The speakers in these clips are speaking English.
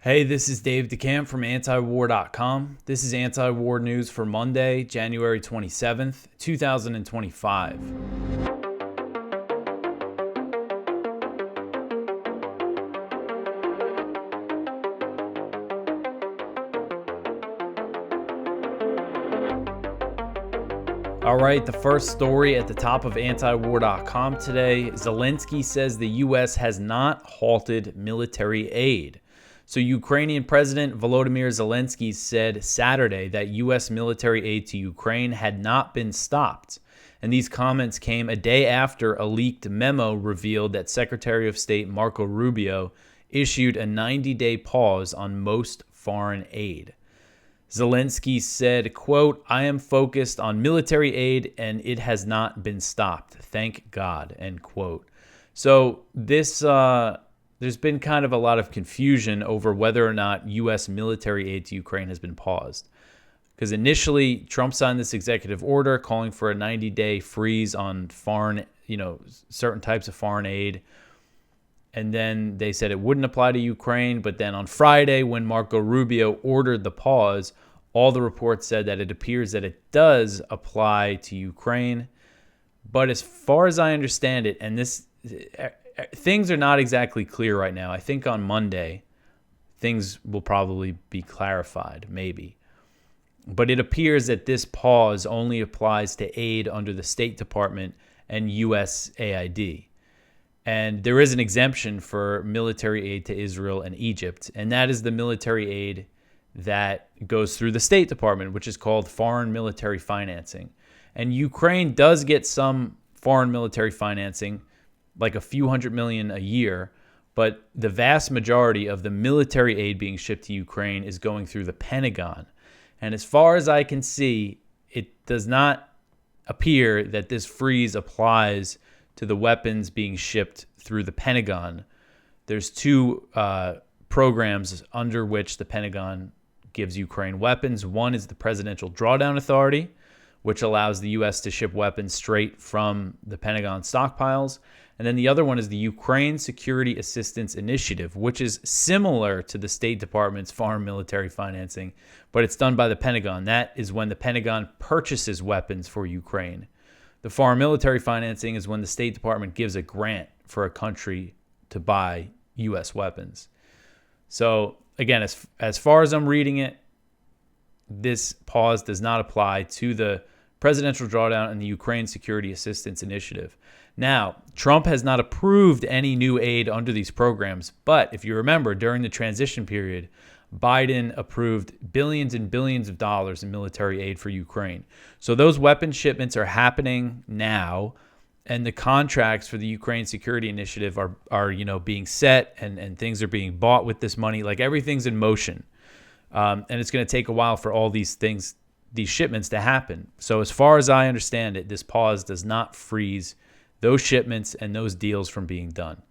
Hey, this is Dave DeCamp from antiwar.com. This is anti-war news for Monday, January 27th, 2025. All right, the first story at the top of antiwar.com today. Zelensky says the U.S. has not halted military aid. So Ukrainian President Volodymyr Zelensky said Saturday that U.S. military aid to Ukraine had not been stopped. And these comments came a day after a leaked memo revealed that Secretary of State Marco Rubio issued a 90-day pause on most foreign aid. Zelensky said, quote, "I am focused on military aid and it has not been stopped. Thank God," end quote. So there's been kind of a lot of confusion over whether or not U.S. military aid to Ukraine has been paused. Because initially, Trump signed this executive order calling for a 90-day freeze on foreign, certain types of foreign aid. And then they said it wouldn't apply to Ukraine. But then on Friday, when Marco Rubio ordered the pause, all the reports said that it appears that it does apply to Ukraine. But as far as I understand it, and things are not exactly clear right now. I think on Monday, things will probably be clarified, maybe. But it appears that this pause only applies to aid under the State Department and USAID. And there is an exemption for military aid to Israel and Egypt, and that is the military aid that goes through the State Department, which is called foreign military financing. And Ukraine does get some foreign military financing, like a few $100 million a year, but the vast majority of the military aid being shipped to Ukraine is going through the Pentagon. And as far as I can see, it does not appear that this freeze applies to the weapons being shipped through the Pentagon. There's two programs under which the Pentagon gives Ukraine weapons. One is the Presidential Drawdown Authority, which allows the U.S. to ship weapons straight from the Pentagon stockpiles. And then the other one is the Ukraine Security Assistance Initiative, which is similar to the State Department's foreign military financing, but it's done by the Pentagon. That is when the Pentagon purchases weapons for Ukraine. The foreign military financing is when the State Department gives a grant for a country to buy U.S. weapons. So, again, as far as I'm reading it, this pause does not apply to the Presidential Drawdown and the Ukraine Security Assistance Initiative. Now, Trump has not approved any new aid under these programs, but if you remember, during the transition period, Biden approved billions and billions of dollars in military aid for Ukraine. So those weapon shipments are happening now, and the contracts for the Ukraine Security Initiative are being set, and things are being bought with this money. Like, everything's in motion. And it's going to take a while for all these shipments to happen. So as far as I understand it, this pause does not freeze those shipments and those deals from being done.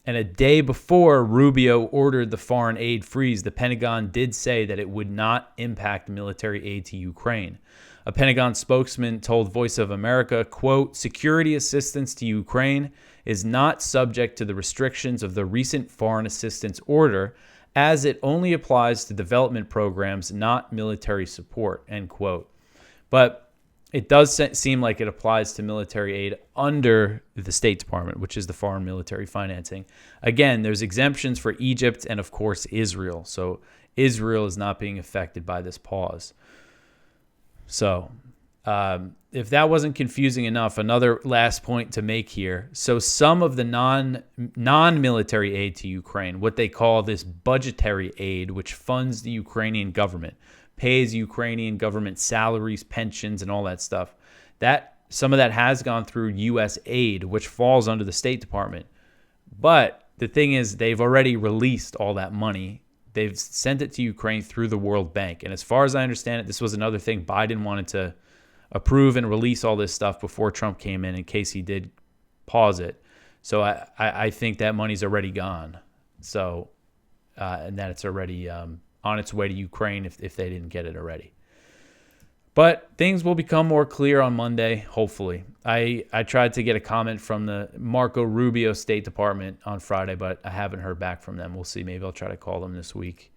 And a day before Rubio ordered the foreign aid freeze, the Pentagon did say that it would not impact military aid to Ukraine. A Pentagon spokesman told Voice of America, quote, "Security assistance to Ukraine is not subject to the restrictions of the recent foreign assistance order, as it only applies to development programs, not military support," end quote. But it does seem like it applies to military aid under the State Department, which is the foreign military financing. Again, there's exemptions for Egypt and, of course, Israel. So Israel is not being affected by this pause. So if that wasn't confusing enough, another last point to make here. So some of the non-military aid to Ukraine, what they call this budgetary aid, which funds the Ukrainian government, pays Ukrainian government salaries, pensions, and all that stuff, some of that has gone through U.S. aid, which falls under the State Department. But the thing is, they've already released all that money. They've sent it to Ukraine through the World Bank. And as far as I understand it, this was another thing Biden wanted to approve and release all this stuff before Trump came in case he did pause it. So I think that money's already gone. So, and that it's already on its way to Ukraine if they didn't get it already. But things will become more clear on Monday, hopefully. I tried to get a comment from the Marco Rubio State Department on Friday, but I haven't heard back from them. We'll see. Maybe I'll try to call them this week.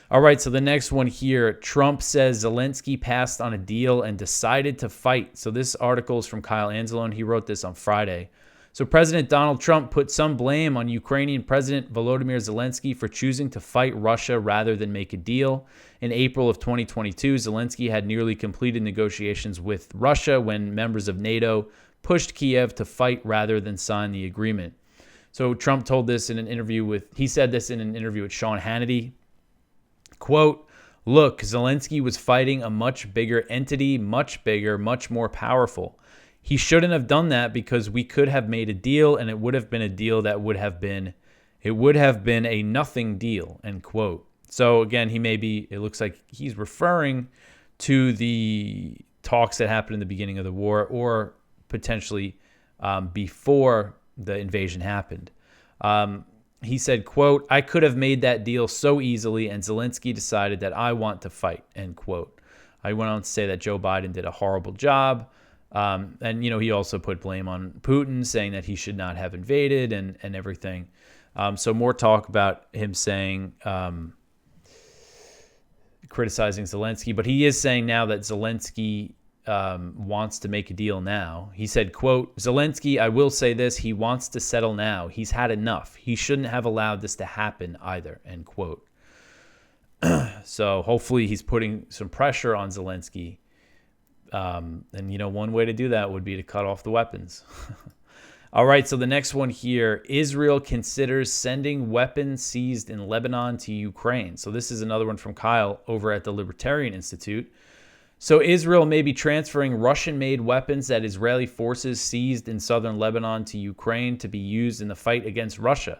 All right, so the next one here. Trump says Zelensky passed on a deal and decided to fight. So this article is from Kyle Anzalone. He wrote this on Friday. So President Donald Trump put some blame on Ukrainian President Volodymyr Zelensky for choosing to fight Russia rather than make a deal. In April of 2022, Zelensky had nearly completed negotiations with Russia when members of NATO pushed Kiev to fight rather than sign the agreement. So Trump told this in an interview with, he said this in an interview with Sean Hannity. Quote, "Look, Zelensky was fighting a much bigger entity, much bigger, much more powerful. He shouldn't have done that because we could have made a deal and it would have been a deal that would have been a nothing deal," end quote. So again, it looks like he's referring to the talks that happened in the beginning of the war or potentially before the invasion happened. He said, quote, "I could have made that deal so easily and Zelensky decided that I want to fight," end quote. I went on to say that Joe Biden did a horrible job. And, he also put blame on Putin, saying that he should not have invaded and everything. So more talk about him saying, criticizing Zelensky. But he is saying now that Zelensky wants to make a deal now. He said, quote, "Zelensky, I will say this, he wants to settle now. He's had enough. He shouldn't have allowed this to happen either," end quote. So hopefully he's putting some pressure on Zelensky. And, one way to do that would be to cut off the weapons. All right, so the next one here, Israel considers sending weapons seized in Lebanon to Ukraine. So this is another one from Kyle over at the Libertarian Institute. So Israel may be transferring Russian-made weapons that Israeli forces seized in southern Lebanon to Ukraine to be used in the fight against Russia.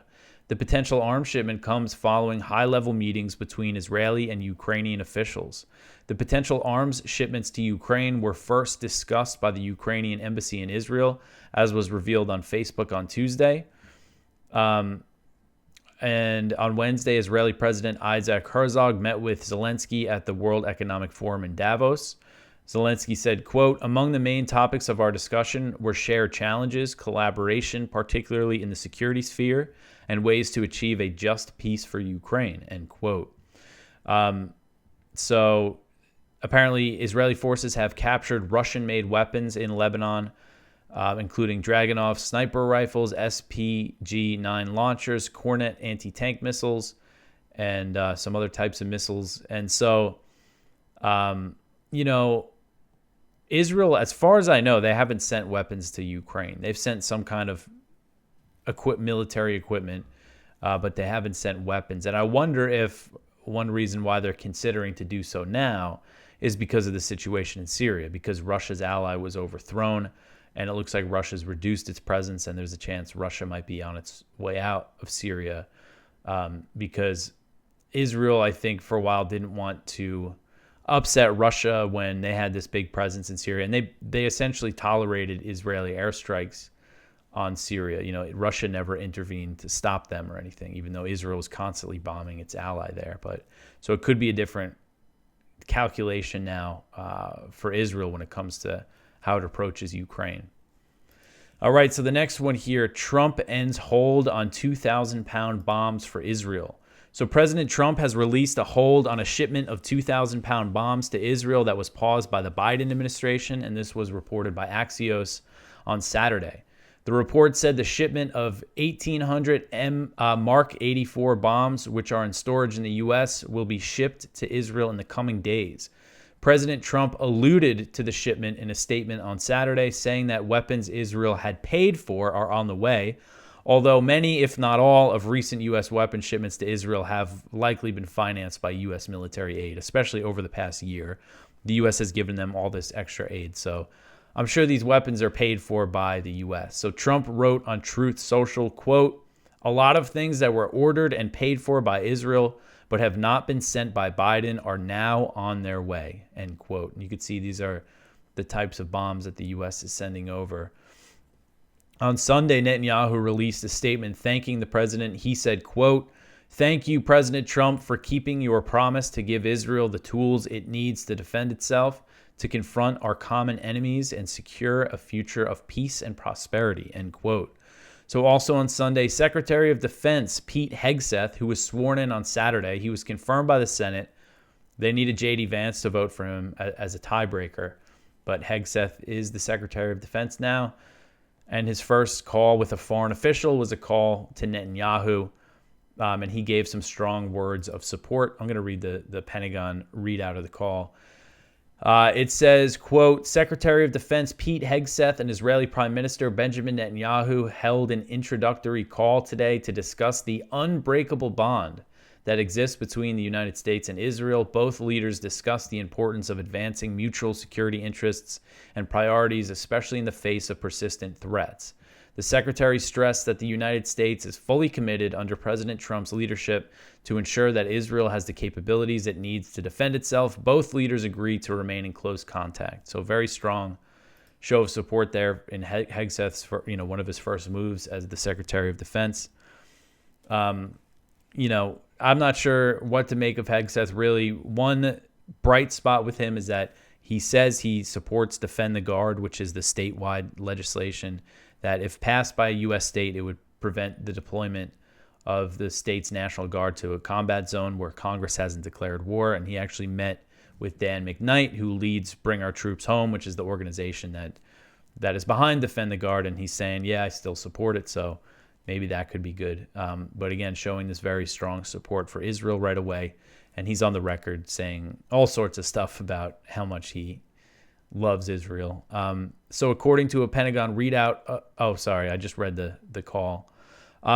The potential arms shipment comes following high-level meetings between Israeli and Ukrainian officials. The potential arms shipments to Ukraine were first discussed by the Ukrainian embassy in Israel, as was revealed on Facebook on Tuesday. And on Wednesday, Israeli President Isaac Herzog met with Zelensky at the World Economic Forum in Davos. Zelensky said, quote, "Among the main topics of our discussion were shared challenges, collaboration, particularly in the security sphere, and ways to achieve a just peace for Ukraine," end quote. So apparently Israeli forces have captured Russian-made weapons in Lebanon, including Dragunov sniper rifles, SPG-9 launchers, Kornet anti-tank missiles, and some other types of missiles. And so, Israel, as far as I know, they haven't sent weapons to Ukraine. They've sent some kind of military equipment, but they haven't sent weapons. And I wonder if one reason why they're considering to do so now is because of the situation in Syria, because Russia's ally was overthrown, and it looks like Russia's reduced its presence, and there's a chance Russia might be on its way out of Syria, because Israel, I think, for a while didn't want to upset Russia when they had this big presence in Syria, and they essentially tolerated Israeli airstrikes on Syria. Russia never intervened to stop them or anything, even though Israel was constantly bombing its ally there. But so it could be a different calculation now for Israel when it comes to how it approaches Ukraine. All right, so the next one here, Trump ends hold on 2,000-pound bombs for Israel. So President Trump has released a hold on a shipment of 2,000-pound bombs to Israel that was paused by the Biden administration, and this was reported by Axios on Saturday. The report said the shipment of 1,800 Mark 84 bombs, which are in storage in the U.S., will be shipped to Israel in the coming days. President Trump alluded to the shipment in a statement on Saturday, saying that weapons Israel had paid for are on the way, although many, if not all, of recent U.S. weapons shipments to Israel have likely been financed by U.S. military aid, especially over the past year. The U.S. has given them all this extra aid, so I'm sure these weapons are paid for by the U.S. So Trump wrote on Truth Social, quote, "A lot of things that were ordered and paid for by Israel but have not been sent by Biden are now on their way," end quote. And you can see these are the types of bombs that the U.S. is sending over. On Sunday, Netanyahu released a statement thanking the president. He said, quote, "Thank you, President Trump, for keeping your promise to give Israel the tools it needs to defend itself. to confront our common enemies and secure a future of peace and prosperity, end quote. So also on Sunday, Secretary of Defense Pete Hegseth, who was sworn in on Saturday, he was confirmed by the Senate. They needed J.D. Vance to vote for him as a tiebreaker, but Hegseth is the Secretary of Defense now. And his first call with a foreign official was a call to Netanyahu, and he gave some strong words of support. I'm going to read the Pentagon readout of the call. It says, quote, Secretary of Defense Pete Hegseth and Israeli Prime Minister Benjamin Netanyahu held an introductory call today to discuss the unbreakable bond that exists between the United States and Israel. Both leaders discussed the importance of advancing mutual security interests and priorities, especially in the face of persistent threats. The secretary stressed that the United States is fully committed under President Trump's leadership to ensure that Israel has the capabilities it needs to defend itself. Both leaders agreed to remain in close contact. So very strong show of support there in Hegseth's, one of his first moves as the Secretary of Defense. I'm not sure what to make of Hegseth, really. One bright spot with him is that he says he supports Defend the Guard, which is the statewide legislation that if passed by a U.S. state, it would prevent the deployment of the state's National Guard to a combat zone where Congress hasn't declared war. And he actually met with Dan McKnight, who leads Bring Our Troops Home, which is the organization that is behind Defend the Guard. And he's saying, yeah, I still support it. So maybe that could be good. But again, showing this very strong support for Israel right away. And he's on the record saying all sorts of stuff about how much he loves Israel. So according to a Pentagon readout, I just read the call.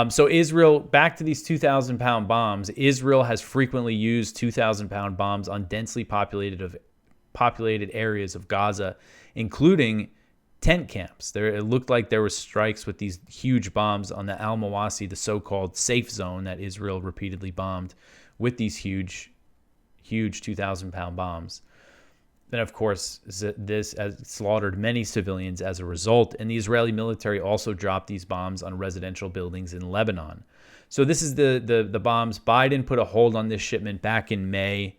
So Israel, back to these 2,000-pound bombs, Israel has frequently used 2,000-pound bombs on densely populated areas of Gaza, including tent camps. It looked like there were strikes with these huge bombs on the Al-Mawasi, the so-called safe zone that Israel repeatedly bombed with these huge 2,000-pound bombs. Then, of course, this has slaughtered many civilians as a result, and the Israeli military also dropped these bombs on residential buildings in Lebanon. So this is the bombs. Biden put a hold on this shipment back in May.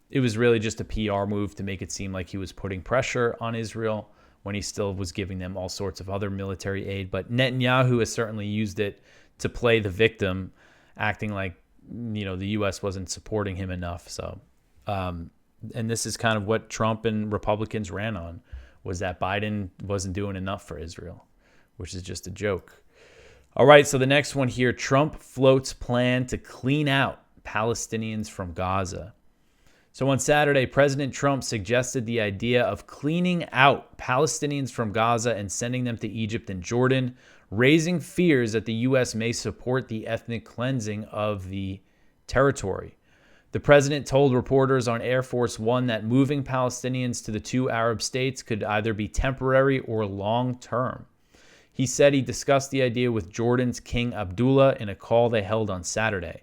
It was really just a PR move to make it seem like he was putting pressure on Israel when he still was giving them all sorts of other military aid. But Netanyahu has certainly used it to play the victim, acting like the U.S. wasn't supporting him enough. So, and this is kind of what Trump and Republicans ran on, was that Biden wasn't doing enough for Israel, which is just a joke. All right, so the next one here, Trump floats plan to clean out Palestinians from Gaza. So on Saturday, President Trump suggested the idea of cleaning out Palestinians from Gaza and sending them to Egypt and Jordan, raising fears that the U.S. may support the ethnic cleansing of the territory. The president told reporters on Air Force One that moving Palestinians to the two Arab states could either be temporary or long-term. He said he discussed the idea with Jordan's King Abdullah in a call they held on Saturday.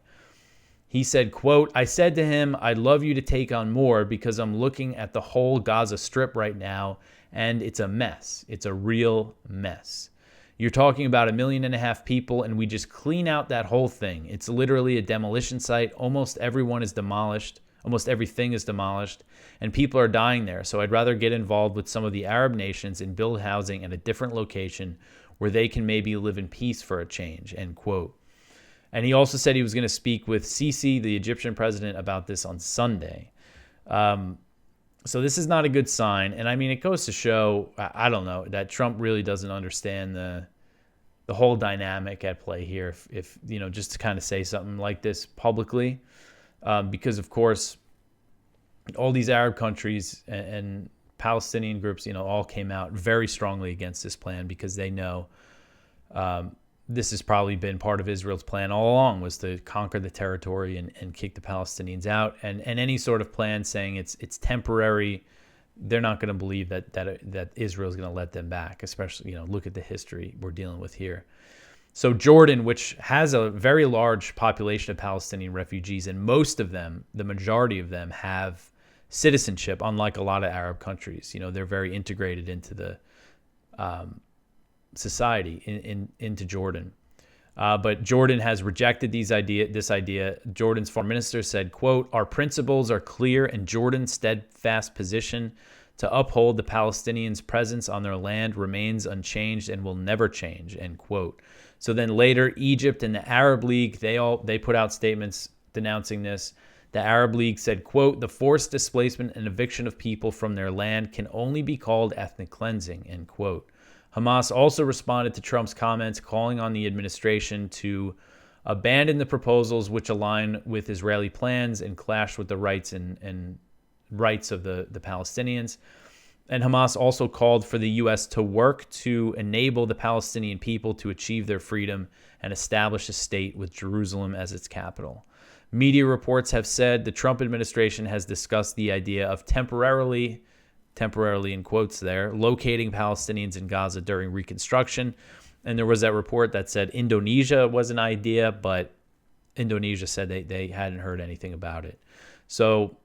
He said, quote, I said to him, I'd love you to take on more because I'm looking at the whole Gaza Strip right now, and it's a mess. It's a real mess. You're talking about 1.5 million people, and we just clean out that whole thing. It's literally a demolition site. Almost everyone is demolished. Almost everything is demolished, and people are dying there. So I'd rather get involved with some of the Arab nations and build housing at a different location where they can maybe live in peace for a change, end quote. And he also said he was going to speak with Sisi, the Egyptian president, about this on Sunday. So this is not a good sign. And I mean, it goes to show, I don't know, that Trump really doesn't understand the whole dynamic at play here. If just to kind of say something like this publicly, because of course, all these Arab countries and Palestinian groups, all came out very strongly against this plan because they know this has probably been part of Israel's plan all along, was to conquer the territory and kick the Palestinians out. And any sort of plan saying it's temporary, they're not going to believe that Israel's going to let them back, especially, look at the history we're dealing with here. So Jordan, which has a very large population of Palestinian refugees, and most of them, the majority of them, have citizenship, unlike a lot of Arab countries. They're very integrated into the society into Jordan. But Jordan has rejected this idea. Jordan's foreign minister said, quote, our principles are clear and Jordan's steadfast position to uphold the Palestinians' presence on their land remains unchanged and will never change, end quote. So then later, Egypt and the Arab League, they put out statements denouncing this. The Arab League said, quote, the forced displacement and eviction of people from their land can only be called ethnic cleansing, end quote. Hamas also responded to Trump's comments, calling on the administration to abandon the proposals which align with Israeli plans and clash with the rights and rights of the Palestinians. And Hamas also called for the U.S. to work to enable the Palestinian people to achieve their freedom and establish a state with Jerusalem as its capital. Media reports have said the Trump administration has discussed the idea of temporarily in quotes there, locating Palestinians in Gaza during reconstruction. And there was that report that said Indonesia was an idea, but Indonesia said they hadn't heard anything about it. So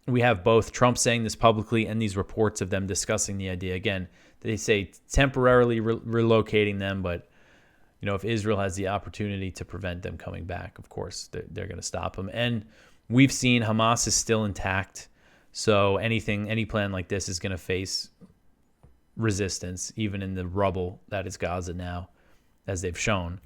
we have both Trump saying this publicly and these reports of them discussing the idea. Again, they say temporarily relocating them, but if Israel has the opportunity to prevent them coming back, of course, they're going to stop them. And we've seen Hamas is still intact. So any plan like this is going to face resistance, even in the rubble that is Gaza now, as they've shown.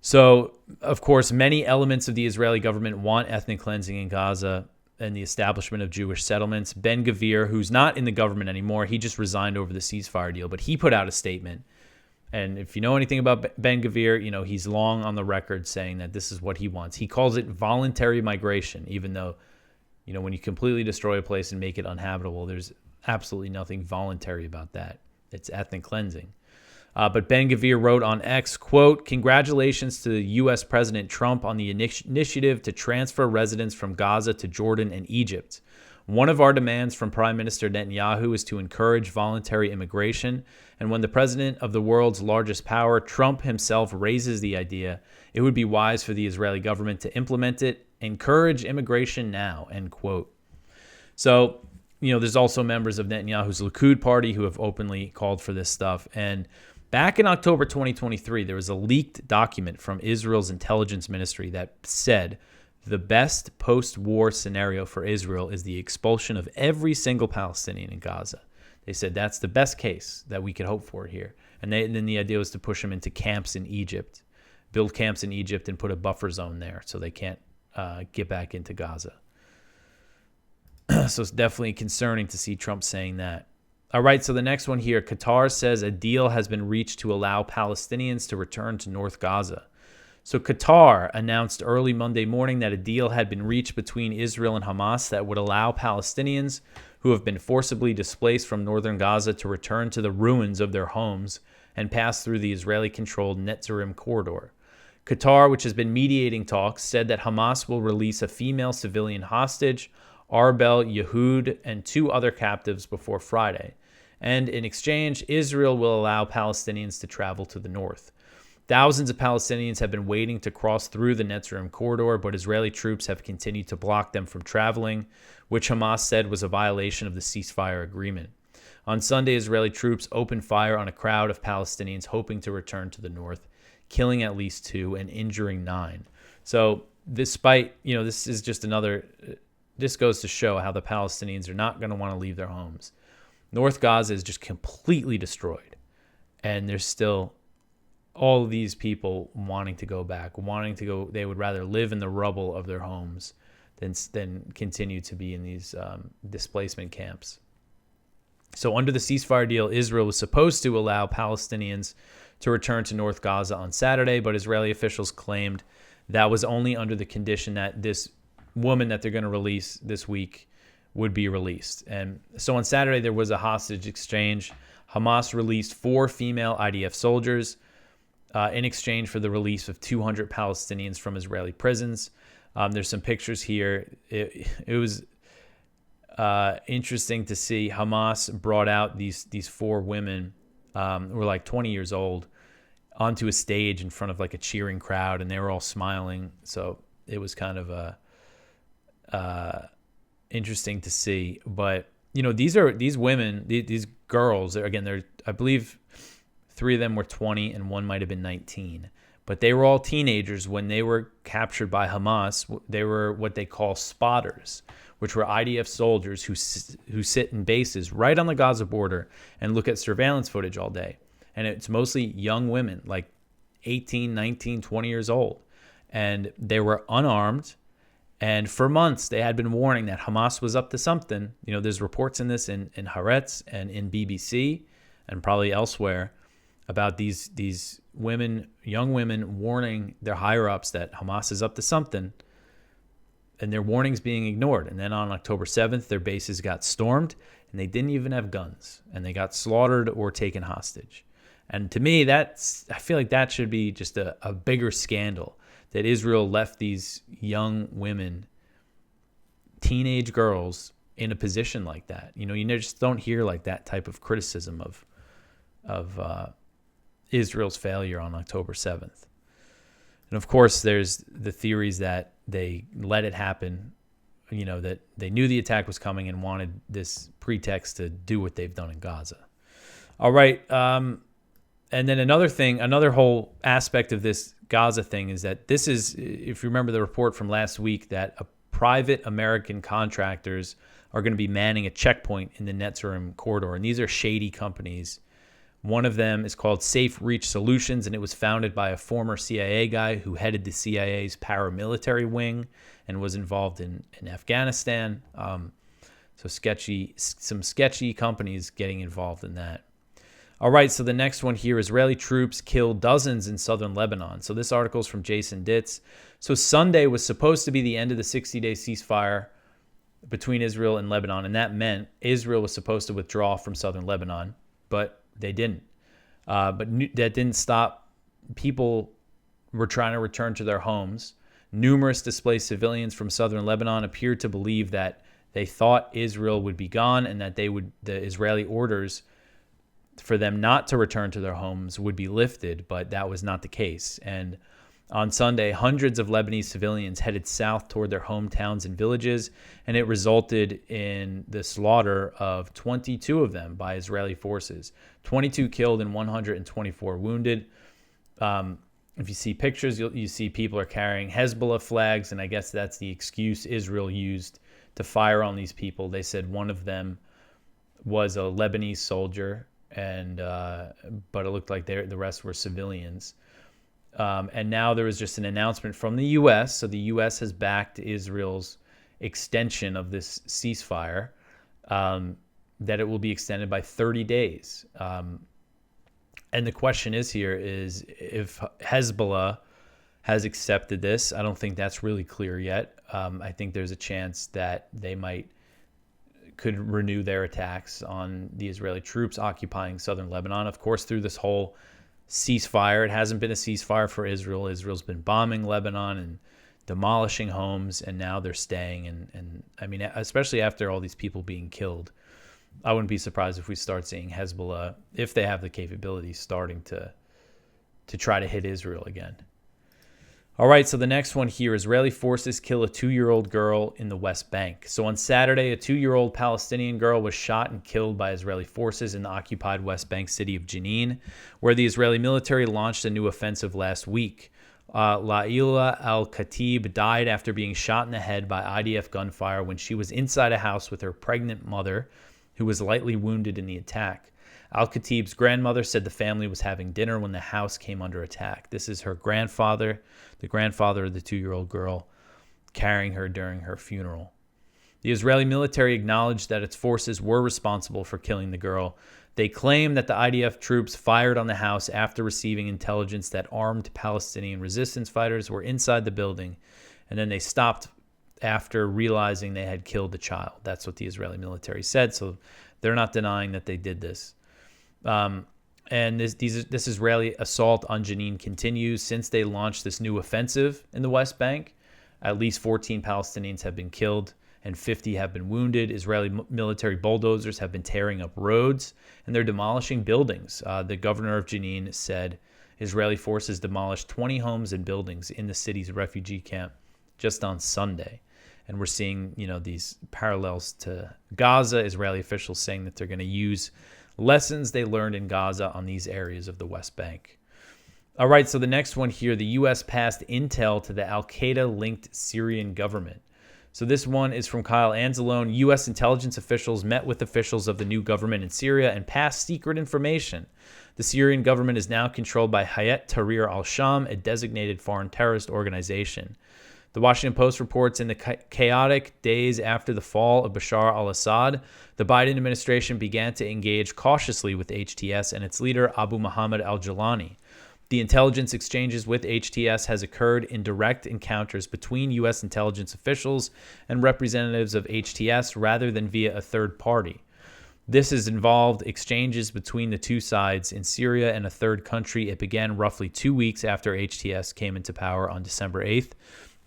So, of course, many elements of the Israeli government want ethnic cleansing in Gaza and the establishment of Jewish settlements. Ben-Gvir, who's not in the government anymore, he just resigned over the ceasefire deal, but he put out a statement. And if you know anything about Ben-Gvir, he's long on the record saying that this is what he wants. He calls it voluntary migration, even though, when you completely destroy a place and make it uninhabitable, there's absolutely nothing voluntary about that. It's ethnic cleansing. But Ben-Gvir wrote on X, quote, congratulations to U.S. President Trump on the initiative to transfer residents from Gaza to Jordan and Egypt. One of our demands from Prime Minister Netanyahu is to encourage voluntary immigration. And when the president of the world's largest power, Trump himself, raises the idea, it would be wise for the Israeli government to implement it. Encourage immigration now, end quote. So, there's also members of Netanyahu's Likud party who have openly called for this stuff. And back in October 2023, there was a leaked document from Israel's intelligence ministry that said the best post-war scenario for Israel is the expulsion of every single Palestinian in Gaza. They said that's the best case that we could hope for here. And then the idea was to push them into camps in Egypt, build camps in Egypt and put a buffer zone there so they can't get back into Gaza. So it's definitely concerning to see Trump saying that. All right, so the next one here, Qatar says a deal has been reached to allow Palestinians to return to North Gaza. So Qatar announced early Monday morning that a deal had been reached between Israel and Hamas that would allow Palestinians who have been forcibly displaced from northern Gaza to return to the ruins of their homes and pass through the Israeli-controlled Netzarim corridor. Qatar, which has been mediating talks, said that Hamas will release a female civilian hostage, Arbel Yehud, and 2 other captives before Friday. And in exchange, Israel will allow Palestinians to travel to the north. Thousands of Palestinians have been waiting to cross through the Netzarim corridor, but Israeli troops have continued to block them from traveling, which Hamas said was a violation of the ceasefire agreement. On Sunday, Israeli troops opened fire on a crowd of Palestinians hoping to return to the north, killing at least 2 and injuring 9. So despite, this is just another... This goes to show how the Palestinians are not going to want to leave their homes. North Gaza is just completely destroyed. And there's still all of these people wanting to go back, they would rather live in the rubble of their homes than continue to be in these displacement camps. So under the ceasefire deal, Israel was supposed to allow Palestinians to return to North Gaza on Saturday, but Israeli officials claimed that was only under the condition that this woman that they're going to release this week would be released. And so on Saturday, there was a hostage exchange. Hamas released 4 female IDF soldiers in exchange for the release of 200 Palestinians from Israeli prisons. There's some pictures here. It was interesting to see. Hamas brought out these 4 women who were like 20 years old onto a stage in front of like a cheering crowd, and they were all smiling. So it was kind of interesting to see. But these women, these girls, I believe 3 of them were 20 and one might have been 19. but they were all teenagers when they were captured by Hamas. They were what they call spotters, which were IDF soldiers who sit in bases right on the Gaza border and look at surveillance footage all day. And it's mostly young women, like 18, 19, 20 years old. And they were unarmed. And for months, they had been warning that Hamas was up to something. You know, there's reports in this in Haaretz and in BBC and probably elsewhere about these women, young women, warning their higher-ups that Hamas is up to something. And their warnings being ignored. And then on October 7th, their bases got stormed, and they didn't even have guns. And they got slaughtered or taken hostage. And to me, I feel like that should be just a bigger scandal, that Israel left these young women, teenage girls, in a position like that. You know, you just don't hear like that type of criticism of Israel's failure on October 7th. And of course, there's the theories that they let it happen, you know, that they knew the attack was coming and wanted this pretext to do what they've done in Gaza. All right. And then another whole aspect of this Gaza thing is that this is, if you remember the report from last week, that private American contractors are going to be manning a checkpoint in the Netzarim corridor. And these are shady companies. One of them is called Safe Reach Solutions, and it was founded by a former CIA guy who headed the CIA's paramilitary wing and was involved in Afghanistan. So some sketchy companies getting involved in that. All right, so the next one here, Israeli troops kill dozens in southern Lebanon. So this article is from Jason Ditz. So Sunday was supposed to be the end of the 60-day ceasefire between Israel and Lebanon, and that meant Israel was supposed to withdraw from southern Lebanon, but they didn't. But that didn't stop. People were trying to return to their homes. Numerous displaced civilians from southern Lebanon appeared to believe that they thought Israel would be gone and that the Israeli orders for them not to return to their homes would be lifted, but that was not the case. And on Sunday, hundreds of Lebanese civilians headed south toward their hometowns and villages, and it resulted in the slaughter of 22 of them by Israeli forces. 22 killed and 124 wounded. If you see pictures, you see people are carrying Hezbollah flags, and I guess that's the excuse Israel used to fire on these people. They said one of them was a Lebanese soldier, but it looked like the rest were civilians. And now there was just an announcement from the U.S. So the U.S. has backed Israel's extension of this ceasefire, that it will be extended by 30 days. And the question is if Hezbollah has accepted this. I don't think that's really clear yet. I think there's a chance that they could renew their attacks on the Israeli troops occupying southern Lebanon. Of course, through this whole ceasefire, it hasn't been a ceasefire for Israel. Israel's been bombing Lebanon and demolishing homes, and now they're staying. And I mean, especially after all these people being killed, I wouldn't be surprised if we start seeing Hezbollah, if they have the capability, starting to try to hit Israel again. All right, so the next one here, Israeli forces kill a 2-year-old girl in the West Bank. So on Saturday, a 2-year-old Palestinian girl was shot and killed by Israeli forces in the occupied West Bank city of Jenin, where the Israeli military launched a new offensive last week. Laila al-Khatib died after being shot in the head by IDF gunfire when she was inside a house with her pregnant mother, who was lightly wounded in the attack. Al-Khatib's grandmother said the family was having dinner when the house came under attack. This is her grandfather, the grandfather of the 2-year-old girl, carrying her during her funeral. The Israeli military acknowledged that its forces were responsible for killing the girl. They claim that the IDF troops fired on the house after receiving intelligence that armed Palestinian resistance fighters were inside the building, and then they stopped after realizing they had killed the child. That's what the Israeli military said, so they're not denying that they did this. And this Israeli assault on Jenin continues since they launched this new offensive in the West Bank. At least 14 Palestinians have been killed and 50 have been wounded. Israeli military bulldozers have been tearing up roads and they're demolishing buildings. The governor of Jenin said Israeli forces demolished 20 homes and buildings in the city's refugee camp just on Sunday. And we're seeing, these parallels to Gaza. Israeli officials saying that they're going to use lessons they learned in Gaza on these areas of the West Bank. All right, so the next one here, the U.S. passed intel to the al-Qaeda-linked Syrian government. So this one is from Kyle Anzalone. U.S. intelligence officials met with officials of the new government in Syria and passed secret information. The Syrian government is now controlled by Hayat Tahrir al-Sham, a designated foreign terrorist organization. The Washington Post reports in the chaotic days after the fall of Bashar al-Assad, the Biden administration began to engage cautiously with HTS and its leader, Abu Muhammad al-Jilani. The intelligence exchanges with HTS has occurred in direct encounters between U.S. intelligence officials and representatives of HTS rather than via a third party. This has involved exchanges between the two sides in Syria and a third country. It began roughly 2 weeks after HTS came into power on December 8th.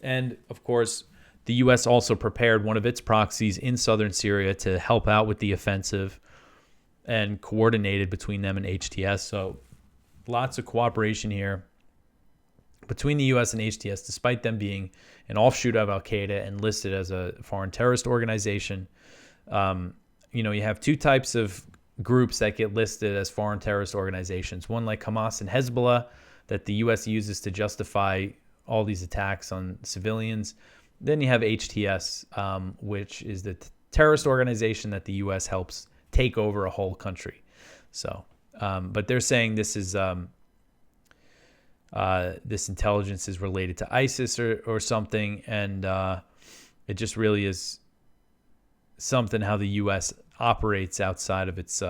And, of course, the U.S. also prepared one of its proxies in southern Syria to help out with the offensive and coordinated between them and HTS. So lots of cooperation here between the U.S. and HTS, despite them being an offshoot of al-Qaeda and listed as a foreign terrorist organization. You have two types of groups that get listed as foreign terrorist organizations. One like Hamas and Hezbollah that the U.S. uses to justify all these attacks on civilians. Then you have HTS, which is the terrorist organization that the U.S. helps take over a whole country. So, but they're saying this is this intelligence is related to ISIS or something, and it just really is something how the U.S. operates outside of its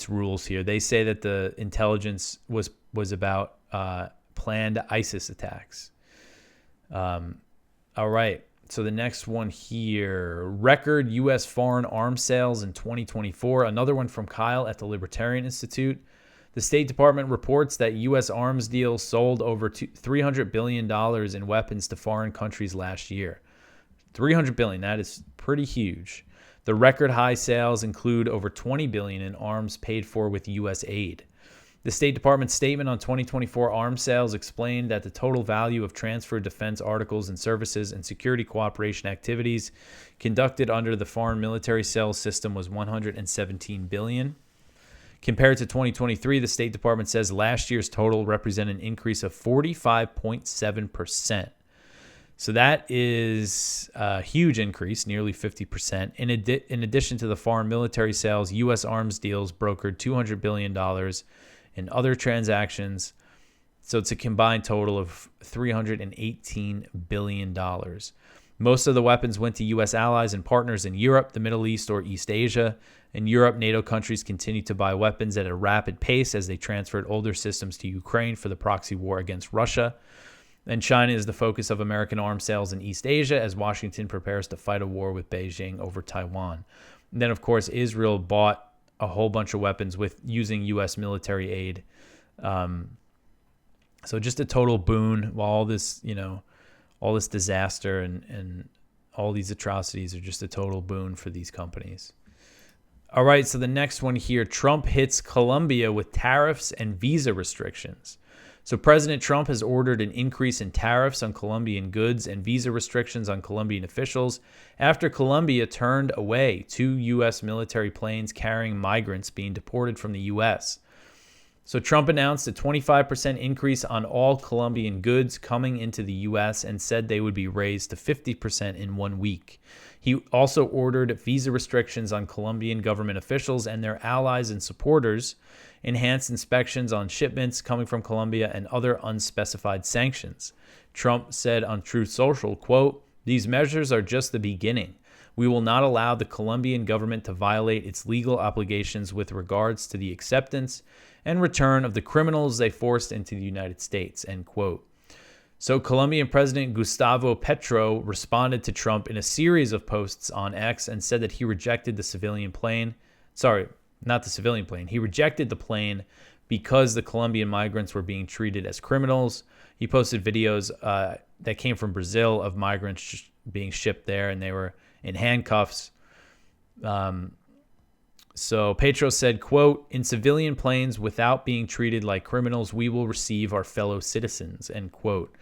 rules here. They say that the intelligence was about planned ISIS attacks. All right. So the next one here, record U.S. foreign arms sales in 2024. Another one from Kyle at the Libertarian Institute. The State Department reports that U.S. arms deals sold over $300 billion in weapons to foreign countries last year. $300 billion, that is pretty huge. The record high sales include over $20 billion in arms paid for with U.S. aid. The State Department's statement on 2024 arms sales explained that the total value of transferred defense articles and services and security cooperation activities conducted under the Foreign Military Sales System was $117 billion. Compared to 2023, the State Department says last year's total represented an increase of 45.7%. So that is a huge increase, nearly 50%. In addition to the foreign military sales, U.S. arms deals brokered $200 billion in other transactions. So it's a combined total of $318 billion. Most of the weapons went to U.S. allies and partners in Europe, the Middle East, or East Asia. In Europe, NATO countries continued to buy weapons at a rapid pace as they transferred older systems to Ukraine for the proxy war against Russia. And China is the focus of American arms sales in East Asia as Washington prepares to fight a war with Beijing over Taiwan. And then, of course, Israel bought a whole bunch of weapons with using U.S. military aid. So just a total boon while all this, all this disaster and all these atrocities are just a total boon for these companies. All right, so the next one here, Trump hits Colombia with tariffs and visa restrictions. So President Trump has ordered an increase in tariffs on Colombian goods and visa restrictions on Colombian officials after Colombia turned away 2 U.S. military planes carrying migrants being deported from the U.S. So Trump announced a 25% increase on all Colombian goods coming into the U.S. and said they would be raised to 50% in 1 week. He also ordered visa restrictions on Colombian government officials and their allies and supporters, enhanced inspections on shipments coming from Colombia, and other unspecified sanctions. Trump said on Truth Social, quote, "These measures are just the beginning. We will not allow the Colombian government to violate its legal obligations with regards to the acceptance and return of the criminals they forced into the United States," end quote. So Colombian President Gustavo Petro responded to Trump in a series of posts on X and said that he rejected the civilian plane. Sorry, not the civilian plane. He rejected the plane because the Colombian migrants were being treated as criminals. He posted videos that came from Brazil of migrants being shipped there, and they were in handcuffs. So Petro said, quote, "In civilian planes without being treated like criminals, we will receive our fellow citizens," end quote.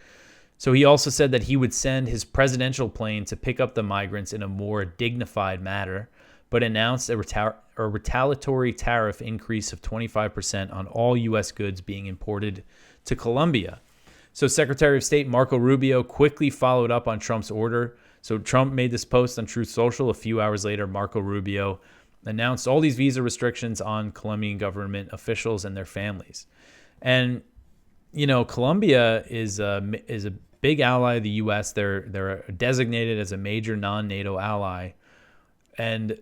So he also said that he would send his presidential plane to pick up the migrants in a more dignified manner, but announced a retaliatory tariff increase of 25% on all U.S. goods being imported to Colombia. So Secretary of State Marco Rubio quickly followed up on Trump's order. So Trump made this post on Truth Social. A few hours later, Marco Rubio announced all these visa restrictions on Colombian government officials and their families. And, you know, Colombia is a big ally of the U.S. They're designated as a major non-NATO ally. And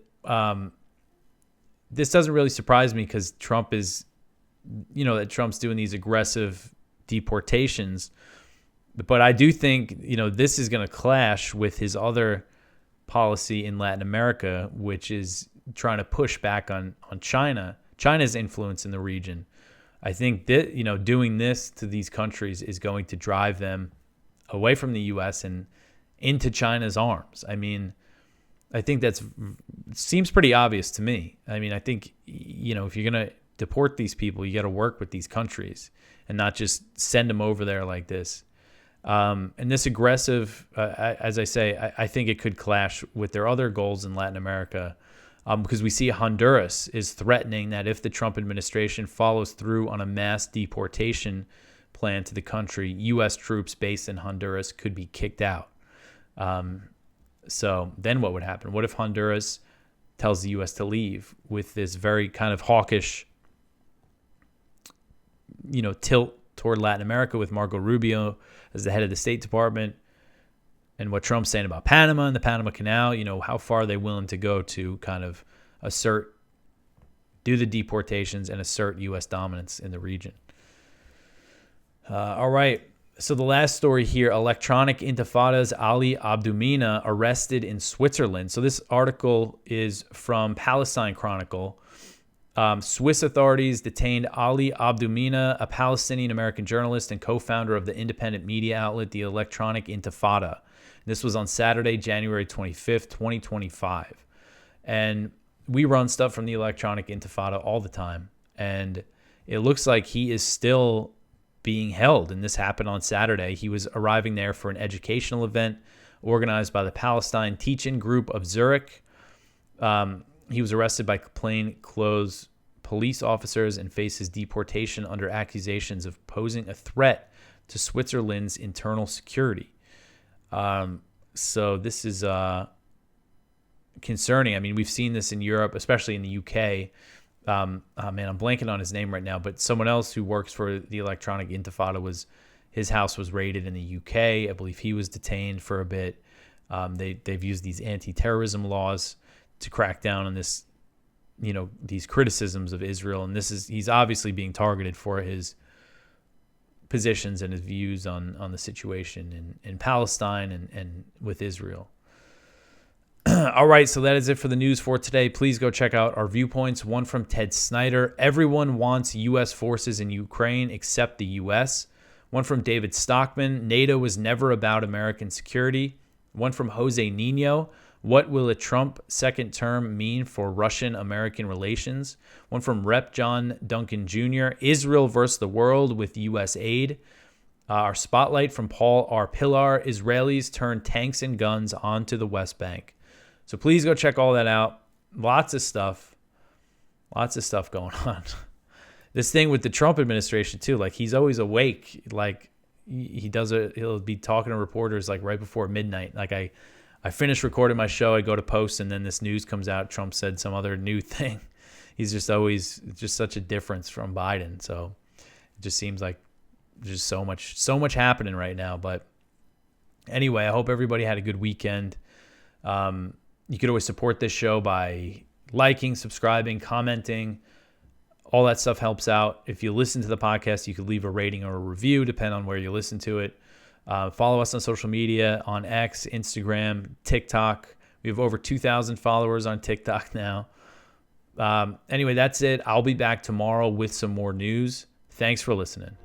this doesn't really surprise me because Trump is, you know, that Trump's doing these aggressive deportations. But I do think, you know, this is going to clash with his other policy in Latin America, which is trying to push back on China's influence in the region. I think that, you know, doing this to these countries is going to drive them away from the U.S. and into China's arms. I mean, I think seems pretty obvious to me. I mean, I think, you know, if you're going to deport these people, you got to work with these countries and not just send them over there like this. And this aggressive, as I say, I think it could clash with their other goals in Latin America, because we see Honduras is threatening that if the Trump administration follows through on a mass deportation plan to the country, U.S. troops based in Honduras could be kicked out. So then what would happen? What if Honduras tells the U.S. to leave with this very kind of hawkish, you know, tilt toward Latin America with Marco Rubio as the head of the State Department, and what Trump's saying about Panama and the Panama Canal? You know, how far are they willing to go to kind of do the deportations and assert U.S. dominance in the region? All right. So the last story here, electronic Intifada's Ali Abunimah arrested in Switzerland. So this article is from Palestine Chronicle. Swiss authorities detained Ali Abunimah, a Palestinian-American journalist and co-founder of the independent media outlet, the Electronic Intifada. This was on Saturday, January 25th, 2025. And we run stuff from the Electronic Intifada all the time. And it looks like he is still being held, and this happened on Saturday. He was arriving there for an educational event organized by the Palestine Teach-In Group of Zurich. He was arrested by plainclothes police officers and faces deportation under accusations of posing a threat to Switzerland's internal security. So this is concerning. I mean, we've seen this in Europe, especially in the UK. I'm blanking on his name right now, but someone else who works for the Electronic Intifada his house was raided in the UK. I believe he was detained for a bit. They've used these anti-terrorism laws to crack down on this, you know, these criticisms of Israel. And he's obviously being targeted for his positions and his views on the situation in Palestine and with Israel. All right, so that is it for the news for today. Please go check out our viewpoints. One from Ted Snyder. Everyone wants U.S. forces in Ukraine except the U.S. One from David Stockman. NATO was never about American security. One from Jose Nino. What will a Trump second term mean for Russian-American relations? One from Rep. John Duncan Jr. Israel versus the world with U.S. aid. Our spotlight from Paul R. Pillar. Israelis turn tanks and guns onto the West Bank. So please go check all that out. Lots of stuff going on. This thing with the Trump administration too, like he's always awake. Like he'll be talking to reporters like right before midnight. Like I finish recording my show, I go to post, and then this news comes out. Trump said some other new thing. He's just always just such a difference from Biden. So it just seems like there's so much happening right now. But anyway, I hope everybody had a good weekend. You could always support this show by liking, subscribing, commenting. All that stuff helps out. If you listen to the podcast, you could leave a rating or a review, depending on where you listen to it. Follow us on social media, on X, Instagram, TikTok. We have over 2,000 followers on TikTok now. Anyway, that's it. I'll be back tomorrow with some more news. Thanks for listening.